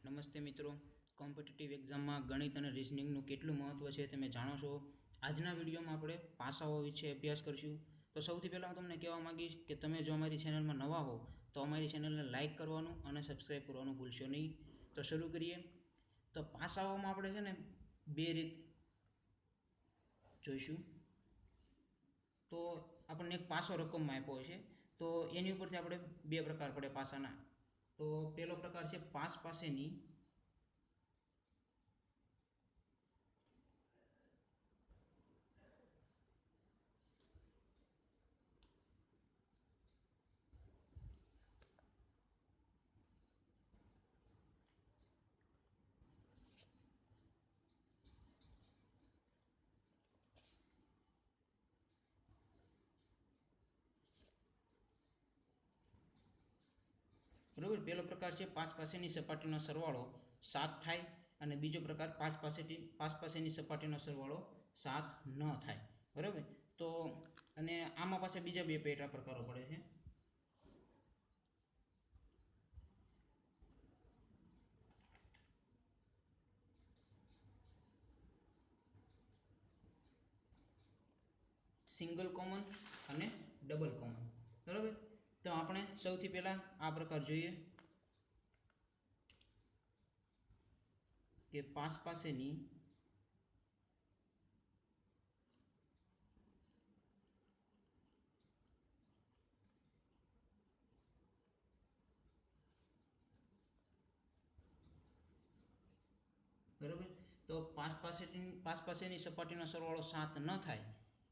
નમસ્તે મિત્રો, કોમ્પિટિટિવ એક્ઝામમાં ગણિત અને રિઝનિંગનું કેટલું મહત્ત્વ છે તમે જાણો છો. આજના વિડીયોમાં આપણે પાસાઓ વિશે અભ્યાસ કરીશું. તો સૌથી પહેલાં હું તમને કહેવા માગીશ કે તમે જો અમારી ચેનલમાં નવા હો તો અમારી ચેનલને લાઇક કરવાનું અને સબસ્ક્રાઈબ કરવાનું ભૂલશો નહીં. તો શરૂ કરીએ. તો પાસાઓમાં આપણે છે ને બે રીત જોઈશું. તો આપણને એક પાસો રકમમાં આપ્યો હોય છે, તો એની ઉપરથી આપણે બે પ્રકાર પડે પાસાના. તો પહેલો પ્રકાર છે પાસ પાસેની બરાબર. પહેલો પ્રકાર છે પાસ પાસેની સપાટીનો સરવાળો 7 થાય અને બીજો પ્રકાર પાસ પાસેની સપાટીનો સરવાળો 7 ન થાય. બરાબર. તો અને આમાં પાછા બીજા બે પેટા પ્રકારો પડે છે. સિંગલ કોમન અને ડબલ કોમન. બરાબર. તો આપણે સૌથી પહેલાં આ પ્રકાર જોઈએ કે પાસ પાસેની બરાબર. તો પાસ પાસેની સપાટીનો સરવાળો 7 ન થાય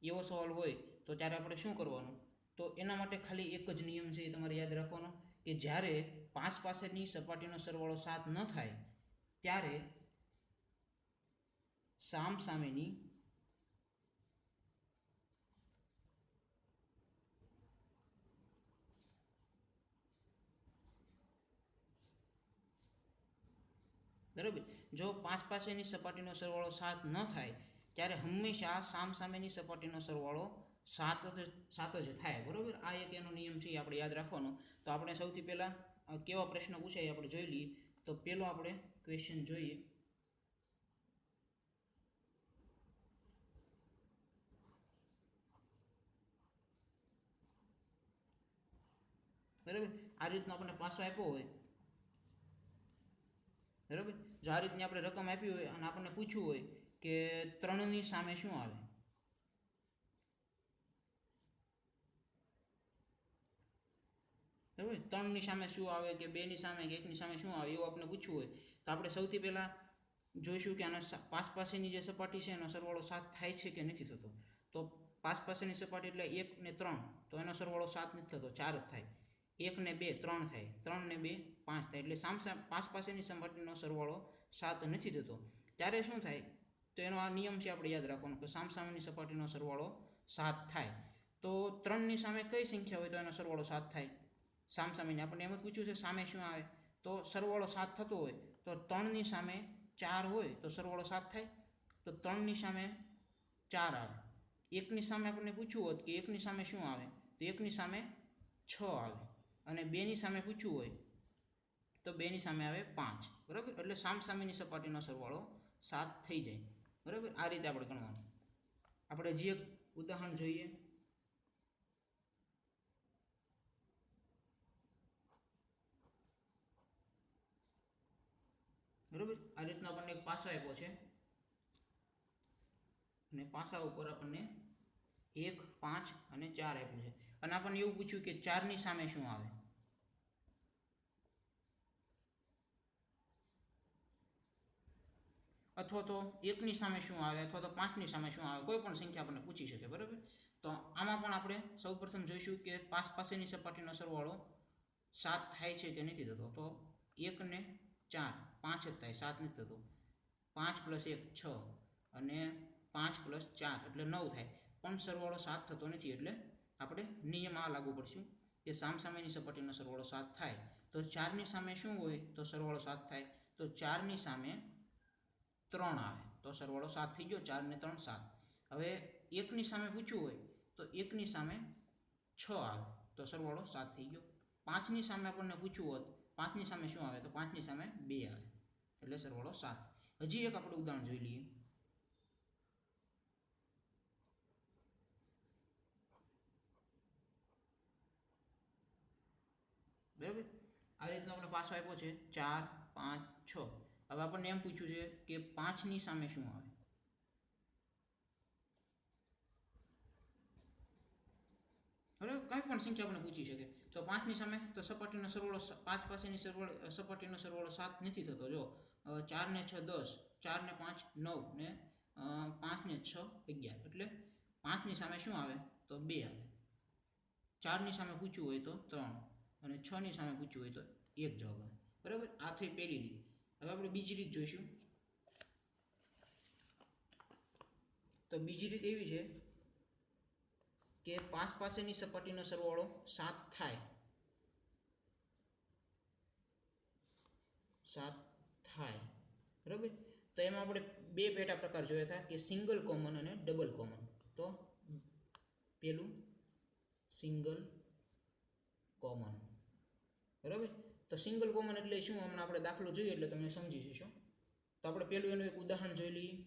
એવો સવાલ હોય તો ત્યારે આપણે શું કરવાનું? તો એના માટે ખાલી એક જ નિયમ છે, એ તમારે યાદ રાખવાનો કે જ્યારે પાસ પાસેની સપાટીનો સરવાળો 7 ન થાય ત્યારે સામસામેની બરાબર. જો પાસ પાસેની સપાટીનો સરવાળો 7 ન થાય ત્યારે હંમેશા સામસામેની સપાટીનો સરવાળો 7 જ થાય. બરાબર. આ એક એનો નિયમ છે, આપણે યાદ રાખવાનો. તો આપણે સૌથી પહેલાં કેવા પ્રશ્ન પૂછાય આપણે જોઈ લઈએ. તો પહેલો આપણે ક્વેશ્ચન જોઈએ. બરાબર. આ રીતનો આપણને પાસો આપ્યો હોય, બરાબર. જો આ રીતની આપણે રકમ આપી હોય અને આપણને પૂછવું હોય કે 3ની સામે શું આવે, બરાબર, 3ની સામે શું આવે કે 2ની સામે કે 1ની સામે શું આવે એવું આપણે પૂછવું હોય તો આપણે સૌથી પહેલાં જોઈશું કે આના પાસ પાસેની જે સપાટી છે એનો સરવાળો 7 થાય છે કે નથી થતો. તો પાસ પાસેની સપાટી એટલે 1 ને 3, તો એનો સરવાળો 7 નથી થતો, 4 જ થાય. 1 ને 2 3 થાય, 3 ને 2 5 થાય. એટલે પાસ પાસેની સપાટીનો સરવાળો 7 નથી થતો. ત્યારે શું થાય? તો એનો આ નિયમ છે, આપણે યાદ રાખવાનો કે સામસામેની સપાટીનો સરવાળો 7 થાય. તો 3ની સામે કઈ સંખ્યા હોય તો એનો સરવાળો 7 થાય? સામસામેની આપણને એમ જ પૂછ્યું છે સામે શું આવે. તો સરવાળો 7 થતો હોય તો 3ની સામે 4 હોય તો સરવાળો 7 થાય. તો 3ની સામે 4 આવે. 1ની સામે આપણને પૂછવું હોત કે 1ની સામે શું આવે, તો 1ની સામે 6 આવે. અને 2ની સામે પૂછવું હોય તો 2ની સામે આવે 5. બરાબર. એટલે સામસામેની સપાટીનો સરવાળો 7 થઈ જાય. બરાબર. આ રીતે આપણે ગણવાનું. આપણે જે એક ઉદાહરણ જોઈએ. બરાબર. આ રીતના આપણને એક પાસો આપ્યો છે અને પાસા ઉપર આપણને 1, 5 અને 4 આપ્યું છે. અને આપણને એવું પૂછ્યું કે 4ની સામે શું આવે, અથવા તો 1ની સામે શું આવે, અથવા તો 5ની સામે શું આવે, કોઈ પણ સંખ્યા આપણને પૂછી શકે. બરાબર. તો આમાં પણ આપણે સૌપ્રથમ જોઈશું કે પાસ પાસેની સપાટીનો સરવાળો 7 થાય છે કે નથી થતો. તો 1 ને 4 5 જ થાય, 7 નથી થતો. 5 + 1 6 અને 5 + 4 એટલે 9 થાય, પણ સરવાળો 7 થતો નથી. એટલે આપણે નિયમ આ લાગુ પડશું કે સામસામેની સપાટીનો સરવાળો 7 થાય. તો 4ની સામે શું હોય તો સરવાળો 7 થાય? તો 4ની સામે 3 આવે તો સરવાળો 7 થઈ ગયો. 4 ને 3 7. હવે 1ની સામે પૂછવું હોય તો 1ની સામે 6 આવે તો સરવાળો 7 થઈ ગયો. 5ની સામે આપણને પૂછવું હોત 5ની સામે શું આવે, તો 5ની સામે 2 આવે. એટલે સરવાળો 7. હજી એક આપણે ઉદાહરણ જોઈ લઈએ. બરાબર, આ રીતનો આપણે પાસો આપ્યો છે 4, 5, 6. હવે આપણને એમ પૂછ્યું છે કે 5ની સામે શું આવે. બરાબર, કંઈ પણ સંખ્યા આપણે પૂછી શકે. તો 5ની સામે તો સપાટીનો સરવાળો 5 પાસેની સપાટીનો સરવાળો 7 નથી થતો. જો 4 ને 6 10, 4 ને 5 9 ને 5 ને 6 11. એટલે 5ની સામે શું આવે તો 2 આવે. 4ની સામે પૂછ્યું હોય તો 3 અને 6ની સામે પૂછ્યું હોય તો 1 જવાબ આવે. બરાબર, આ થઈ પહેલી રીત. હવે આપણે બીજી રીત જોઈશું. તો બીજી રીત એવી છે કે 5 પાસેની સપાટીનો સરવાળો 7 થાય. 7 થાય, બરાબર. તો એમાં આપણે બે પેટા પ્રકાર જોયા હતા કે સિંગલ કોમન અને ડબલ કોમન. તો પેલું સિંગલ કોમન, બરાબર. તો સિંગલ કોમન એટલે શું, હમણાં આપણે દાખલો જોઈએ એટલે તમે સમજી જશો. તો આપણે પેલું એનું એક ઉદાહરણ જોઈ લઈએ.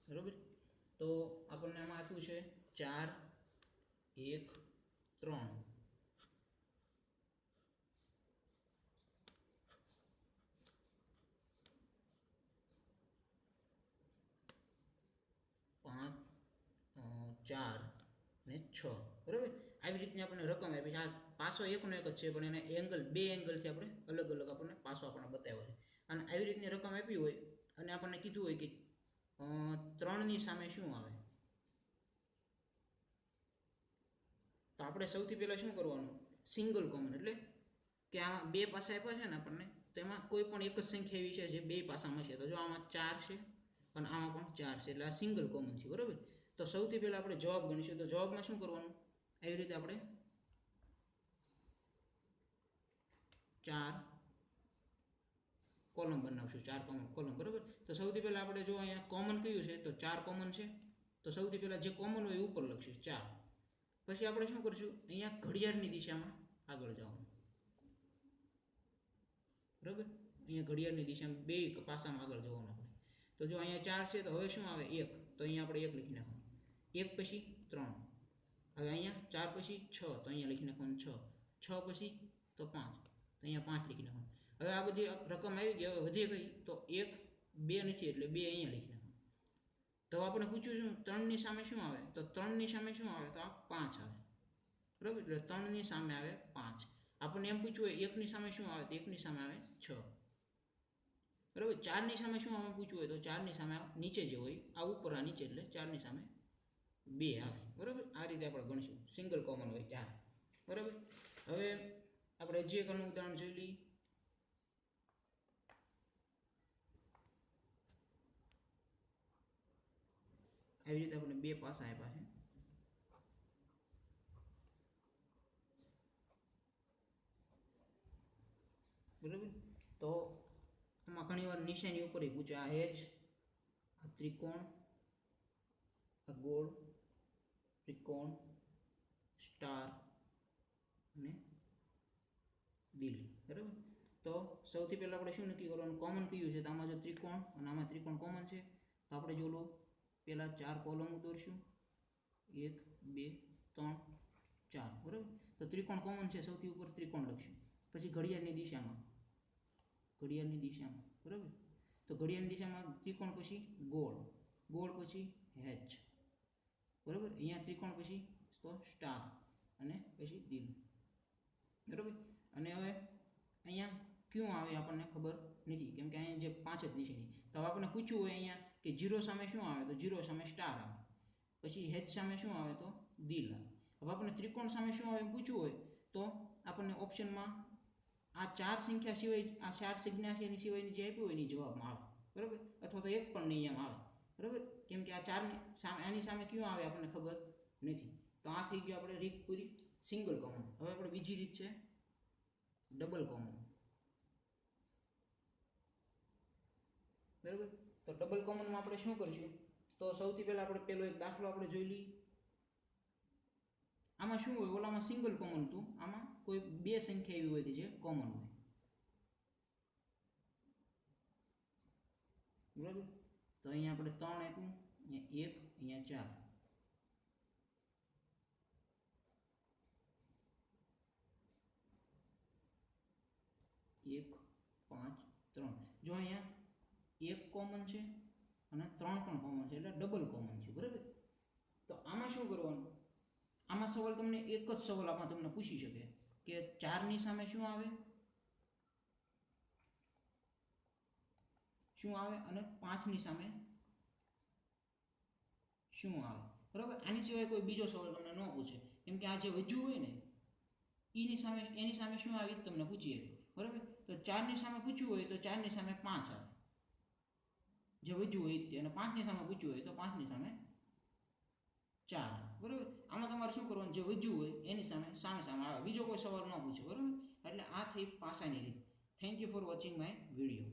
બરાબર, તો આપણને આમાં આપ્યું છે 4, 1, 3. 5, 4 ને 6. બરાબર, આવી રીતની આપણને રકમ આપી છે. આ પાસો એકનો એક જ છે, પણ એને એંગલ, બે એંગલથી આપણે અલગ અલગ આપણને પાસો આપણને બતાવ્યો છે. અને આવી રીતની રકમ આપી હોય અને આપણને કીધું હોય કે 3ની સામે શું આવે. તો આપણે સૌથી પહેલાં શું કરવાનું, સિંગલ કોમન એટલે કે આમાં બે પાસા આપ્યા છે ને આપણને, તો એમાં કોઈ પણ એક જ સંખ્યા એવી છે જે બે પાસામાં છે. તો જો આમાં 4 છે અને આમાં પણ 4 છે, એટલે આ સિંગલ કોમન છે. બરાબર, તો સૌથી પહેલાં આપણે જવાબ ગણીશું. તો જવાબમાં શું કરવાનું, એવી રીતે આપણે 4 કોલમ બનાવશું. 4 કોલમ, બરાબર. તો સૌથી પહેલાં આપણે જો અહીંયા કોમન કયું છે તો 4 કોમન છે. તો સૌથી પહેલાં જે કોમન હોય એ ઉપર લખશું 4. પછી આપણે શું કરશું, અહીંયા ઘડિયાળની દિશામાં આગળ જવાનું. બરાબર, અહીંયા ઘડિયાળની દિશામાં બે પાસામાં આગળ જવાનું આપણે. તો જો અહીંયા 4 છે તો હવે શું આવે 1. તો અહીંયા આપણે 1 લખી નાખવાનું. 1 પછી 3. હવે અહીંયા 4 પછી 6, તો અહીંયા લખી નાખવાનું 6. 6 પછી તો 5, તો અહીંયા 5 લખી નાખવાનું. હવે આ બધી રકમ આવી ગઈ. હવે વધી ગઈ તો 1, 2 નથી એટલે 2 અહીંયા લખી નાખવાનું. તો આપણે પૂછ્યું શું, 3ની સામે શું આવે. તો 3ની સામે શું આવે તો આ 5 આવે. બરાબર, એટલે 3ની સામે આવે 5. આપણને એમ પૂછવું હોય 1ની સામે શું આવે તો 1ની સામે આવે 6. બરાબર, 4ની સામે શું આવે પૂછવું હોય તો 4ની સામે નીચે જે હોય આ ઉપર આ નીચે, એટલે 4ની સામે 2 આવે. બરાબર, આ રીતે આપણે ગણીશું. સિંગલ કોમન હોય 4. બરાબર, હવે આપણે જે એક ઉદાહરણ જોઈ લઈએ. આવી રીતે આપણે બે પાસા આપ્યા છે. બરાબર, તો આમાં ઘણી વાર નિશાની ઉપર પૂછે. આ હેચ, આ ત્રિકોણ, આ ગોળ, ત્રિકોણ, સ્ટાર અને દિલ. બરાબર, તો સૌથી પહેલાં આપણે શું નક્કી કરવાનું, કોમન કયું છે. તો આમાં જો ત્રિકોણ અને આમાં ત્રિકોણ કોમન છે તો આપણે જો લો પહેલાં 4 કોલમ દોરશું. 1, 2, 3, 4. બરાબર, તો ત્રિકોણ કોમન છે, સૌથી ઉપર ત્રિકોણ લખશું. પછી ઘડિયાળની દિશામાં, બરાબર. તો ઘડિયાળની દિશામાં ત્રિકોણ પછી ગોળ, ગોળ પછી હેચ. બરાબર, અહીંયા ત્રિકોણ પછી તો સ્ટાર અને પછી દિલ. બરાબર, અને હવે અહીંયા ક્યું આવે આપણને ખબર નથી, કેમ કે અહીંયા જે 5 જ નિશાની. તો હવે આપણને પૂછવું હોય અહીંયા કે 0 સામે શું આવે તો 0 સામે સ્ટાર આવે. પછી હેચ સામે શું આવે તો દિલ આવે. હવે આપણને ત્રિકોણ સામે શું આવે એમ પૂછવું હોય તો આપણને ઓપ્શનમાં આ 4 સંખ્યા સિવાય, આ 4 સંખ્યા છે એની સિવાયની જે આપ્યું હોય એની જવાબમાં આવે. બરાબર, અથવા તો એક પણ નહીં એમ આવે. બરાબર, કેમ કે આ 4ની સામે, આની સામે ક્યું આવે આપણને ખબર નથી. તો આ થઈ ગયું આપણે રીત પૂરી સિંગલ કોમન. હવે આપણે બીજી રીત છે ડબલ કોમન. બરાબર, તો ડબલ કોમનમાં આપણે શું કરીશું, તો સૌથી પહેલાં આપણે પહેલો એક દાખલો આપણે જોઈ લઈએ. આમાં શું હોય, ઓલામાં સિંગલ કોમન હતું, આમાં કોઈ બે સંખ્યા એવી હોય કે જે કોમન હોય. બરાબર. તો અહીંયા આપણે 3 આપ્યું, અહીંયા 1, અહીંયા 4. 1, 5, 3. જો અહીંયા 1 કોમન છે અને 3 પણ કોમન છે, એટલે ડબલ કોમન છે. બરાબર. તો આમાં શું કરવાનું, આમાં સવાલ તમને એક જ સવાલ આમાં તમને પૂછી શકે કે 4ની સામે શું આવે, શું આવે, અને 5ની સામે શું આવે. બરાબર. આની સિવાય કોઈ બીજો સવાલ તમને ન પૂછે, કેમ કે આ જે વધ્યું હોય ને એની સામે શું આવી તમને પૂછી શકે. બરાબર. તો 4ની સામે પૂછ્યું હોય તો 4ની સામે 5 આવે, જે વધ્યું હોય તે, અને 5ની સામે પૂછ્યું હોય તો 5ની સામે 4 આવે. બરાબર. આમાં તમારે શું કરવાનું, જે વધ્યું હોય એની સામે સામે આવે, બીજો કોઈ સવાલ ન પૂછે. બરાબર. એટલે આ થઈ પાસાની રીત. Thank you for watching my video.